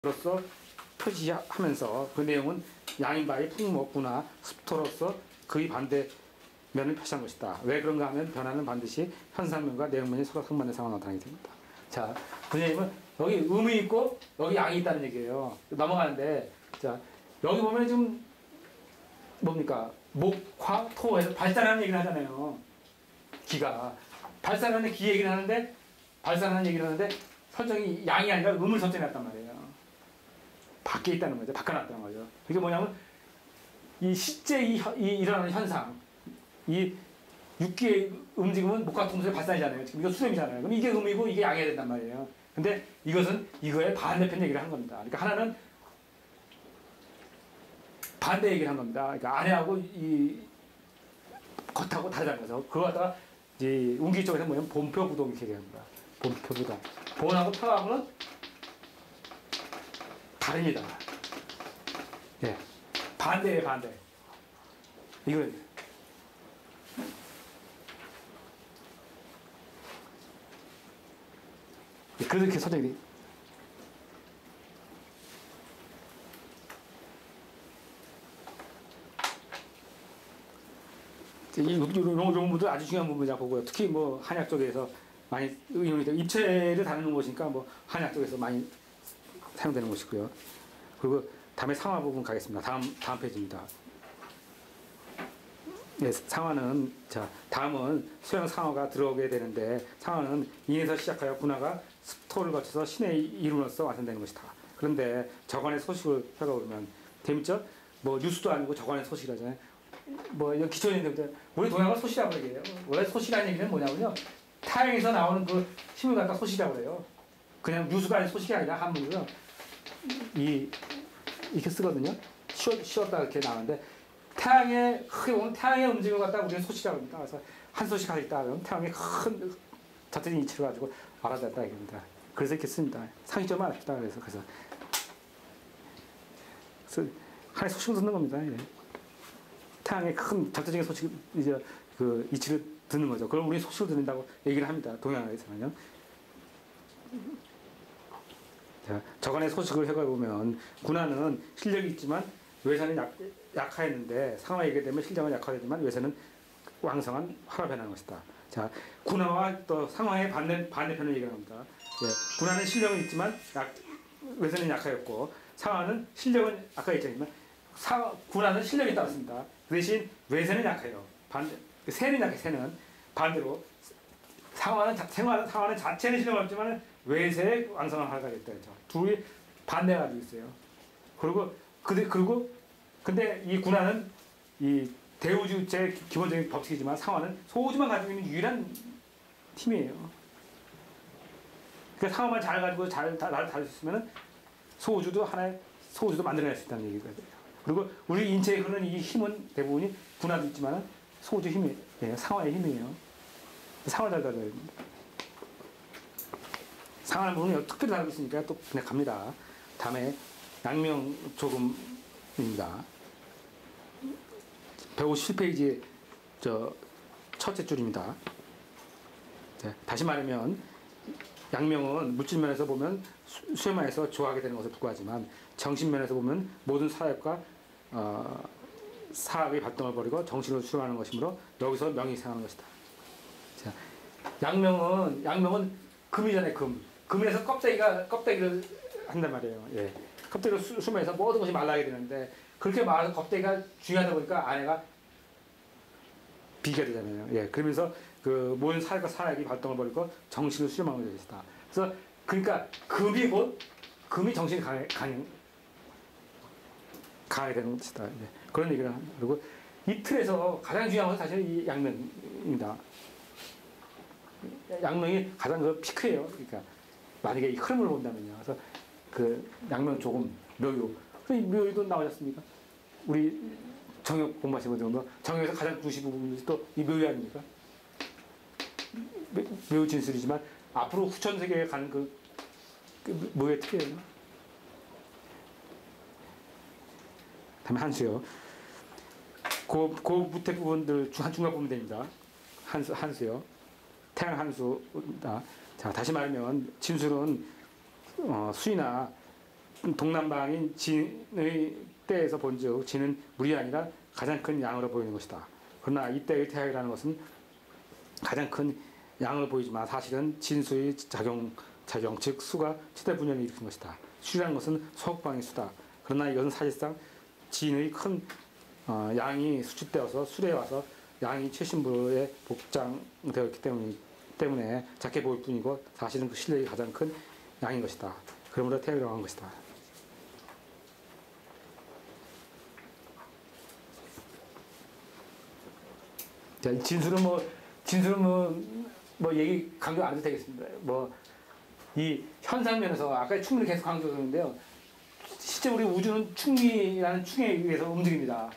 로서 표시하면서 그 내용은 양인바의 풍목구나 습토로서 그의 반대면을 표시한 것이다. 왜 그런가 하면 변화는 반드시 현상면과 내용면이 서로 상반된 상황을 나타나게 됩니다. 자, 선생님은 여기 음이 있고 여기 양이 있다는 얘기예요. 넘어가는데 자 여기 보면 좀 뭡니까? 목, 화, 토에서 발산하는 얘기를 하잖아요. 기가 발산하는 기 얘기를 하는데 발산하는 얘기를 하는데 설정이 양이 아니라 음을 설정해놨단 말이에요. 밖에 있다는 거죠. 바꿔놨다는 거죠. 이게 뭐냐면 이 실제 일어나는 현상, 이 육기의 움직임은 목과 통수의 발산이잖아요. 지금 이거 수렴이잖아요. 그럼 이게 음이고 이게 양해야 된단 말이에요. 근데 이것은 이거의 반대편 얘기를 한 겁니다. 그러니까 하나는 반대 얘기를 한 겁니다. 그러니까 안에하고 이 겉하고 다르다는 거죠. 그거 갖다가 이제 운기 쪽에서 뭐냐면 본표부동 이렇게 얘기합니다. 본표부동. 본하고 표하고는 다릅니다. 예. 반대예요, 반대. 이거 그렇게 설정이 이런 부분도 아주 중요한 부분이라고 보고요. 특히 뭐 한약 쪽에서 많이 응용이 되고 입체를 다루는 곳이니까 뭐 한약 쪽에서 많이 사용되는 곳이고요. 그리고 다음에 상하 부분 가겠습니다. 다음 페이지입니다. 네, 상하는 자 다음은 수양 상하가 들어오게 되는데 상하는 인에서 시작하여 군화가 습토를 거쳐서 신의 이름으로써 완성되는 것이다. 그런데 저관의 소식을 펴가보면 재밌죠? 뭐 뉴스도 아니고 저관의 소식이라잖아요. 뭐 이런 기초인데 우리 동양은 소시라고 얘기해요. 원래 소시라는 얘기는 뭐냐면요, 타양에서 나오는 그 힘을 갖다 소시라고 해요. 그냥 뉴스가 아닌 소식이 아니라 한문으로요. 이렇게 쓰거든요. 쉬었다 이렇게 나오는데 태양의 크게 보면 태양의 움직임을 갖다 우리는 소시라고 합니다. 그래서 한 소식 하나 있다 그러면 태양의 큰 전체적인 이치를 가지고 알아냈다 이겁니다. 그래서 이렇게 씁니다. 상식점을 알았다 그래서 하나의 소식을 듣는 겁니다. 예. 태양의 큰 절대적인 소식, 이제 그 이치를 듣는 거죠. 그럼 우리 소식을 듣는다고 얘기를 합니다. 동양에서는요. 자, 저간의 소식을 해가 보면 군화는 실력이 있지만 외세는 약하였는데 상하 얘기가 되면 실력은 약하였지만 외세는 왕성한 화로 변하는 것이다. 자, 군화와 또 상하의 반대편을 얘기합니다. 예, 군화는 실력은 있지만 외세는 약하였고 상하는 실력은 아까 했지만 군화는 실력이 있다고 했습니다. 그 대신 외세는 약해요. 세는 약해. 세는 반대로 상하는 자체는 실력은 없지만 외세의 왕성한 화가 있다 했죠. 둘이 반대가 가지고 있어요. 그리고 근데 이 군화는 이 대우주의 기본적인 법칙이지만 상하는 소우주만 가지고 있는 유일한 팀이에요. 그러니까 상하만 잘 가지고 나를 다룰 수 있으면 소우주도 만들어낼 수 있다는 얘기거든요. 그리고 우리 인체에 흐르는 이 힘은 대부분이 군화도 있지만 소우주 힘이에요. 상하의 힘이에요. 상하를 잘 다뤄야 됩니다. 상하는 부분은 특별히 다루고 있으니까 또 그냥 갑니다. 다음에 양명 조금입니다. 157페이지 첫째 줄입니다. 네, 다시 말하면 양명은 물질면에서 보면 수행만에서 좋아하게 되는 것에 불과하지만 정신면에서 보면 모든 사역과 사악의 발동을 버리고 정신을 수행하는 것이므로 여기서 명이 생하는 것이다. 자, 양명은 금이잖아요. 금에서 껍데기를 한단 말이에요. 예. 껍데기를 수면해서 모든 것이 말라게 되는데 그렇게 말해서 껍데기가 중요하다 보니까 안에가 비게 되잖아요. 예. 그러면서 그 모든 사역과 사악이 발동을 버리고 정신을 수렴하는 것이다. 그래서 그러니까 금이 정신이 강하게 되는 것이다. 예. 그런 얘기를 합니다. 그리고 이 틀에서 가장 중요한 것은 사실 이 양명입니다. 양명이 가장 그 피크예요. 그러니까 만약에 이 흐름을 본다면요. 그래서 그 양명 조금 묘유. 이 묘유도 나오셨습니까? 우리 정역 공부하신 분들 정역에서 가장 중시 부분이 또 이 묘유 아닙니까? 묘유 진술이지만 앞으로 후천 세계에 가는 그 묘유의 특이에요. 다음에 한수요. 그 밑에 부분들 중간 부분 됩니다. 한수요. 태양 한수다. 자, 다시 말하면 진술은 수이나 동남방인 진의 때에서 본즉 진은 물이 아니라 가장 큰 양으로 보이는 것이다. 그러나 이때의 태양이라는 것은 가장 큰 양으로 보이지만 사실은 진수의 작용 즉 수가 최대 분열을 일으킨 것이다. 수라는 것은 소극방의 수다. 그러나 이것은 사실상 진의 큰 양이 수축되어서 술에 와서 양이 최신부에 복장되었기 때문에 작게 보일 뿐이고 사실은 그 실력이 가장 큰 양인 것이다. 그러므로 태양이라고 한 것이다. 자, 진술은 뭐 얘기 강조 안 해도 되겠습니다. 이 현상면에서 아까 충리를 계속 강조했는데요. 실제 우리 우주는 충리라는 충에 의해서 움직입니다.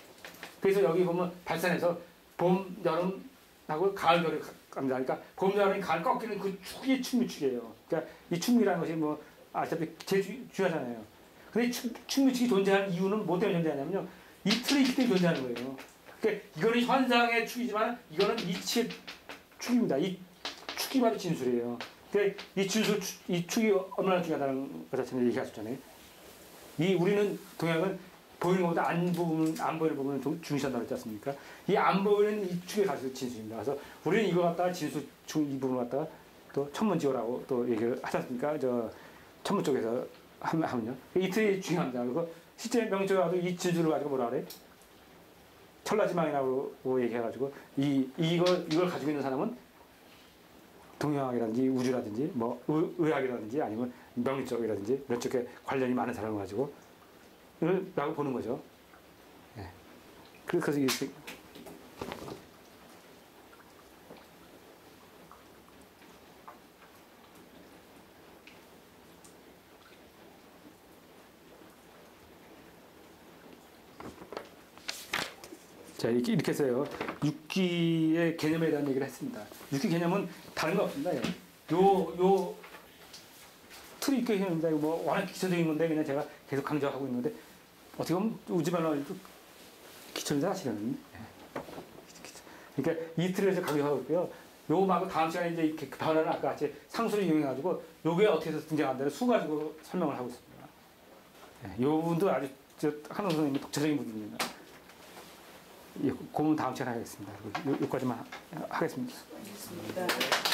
그래서 여기 보면 발산해서 봄, 여름하고 가을, 겨울이 갑니다. 그러니까 봄, 여름이 가을 꺾이는 그 축이 충미축이에요. 그러니까 이 충미라는 것이 아시다시피 제일 중요하잖아요. 근데 충미축이 존재하는 이유는 뭐 때문에 존재하냐면요. 이 틀이 있기 때문에 존재하는 거예요. 그러니까 이거는 현상의 축이지만 이거는 이치의 축입니다. 이 축이 바로 진술이에요. 그러니까 이 축이 얼마나 중요하다는 것 자체는 얘기할 수 있잖아요. 우리는 동양은 보이는 것보다 안 보이는 부분을 중시한다고 했지 않습니까? 이 안 보이는 이 축에 가서 진술입니다. 그래서 우리는 이거 갖다가 진술축 이 부분을 갖다가 또 천문지호라고 또 얘기를 하지 않습니까? 천문 쪽에서 하면요. 이틀이 중요합니다. 그리고 실제 명적에 가도 이 진술을 가지고 뭐라 그래? 천라지망이라고 얘기해가지고 이걸 가지고 있는 사람은 동양학이라든지 우주라든지 의학이라든지 아니면 명리 쪽이라든지 이런 쪽에 관련이 많은 사람을 가지고 라고 보는 거죠. 예. 그래서 이게 자, 이렇게 해서요. 육기의 개념에 대한 얘기를 했습니다. 육기 개념은 다른 거 없습니다. 요 틀이 육기 개념입니다. 이거 워낙 기초적인 건데 그냥 제가 계속 강조하고 있는데 어떻게 보면 우주변화도 기초입니다, 사실은. 그러니까 이 틀에서 강조하고 있고요. 요 말고 다음 시간에 이제 이렇게 변화를 아까 같이 상수를 이용해가지고 요게 어떻게 해서 등장한다는 수 가지고 설명을 하고 있습니다. 요 부분도 아주 한원 선생님의 독자적인 부분입니다. 그 부분 다음 시간에 하겠습니다. 여기까지만 하겠습니다. 알겠습니다.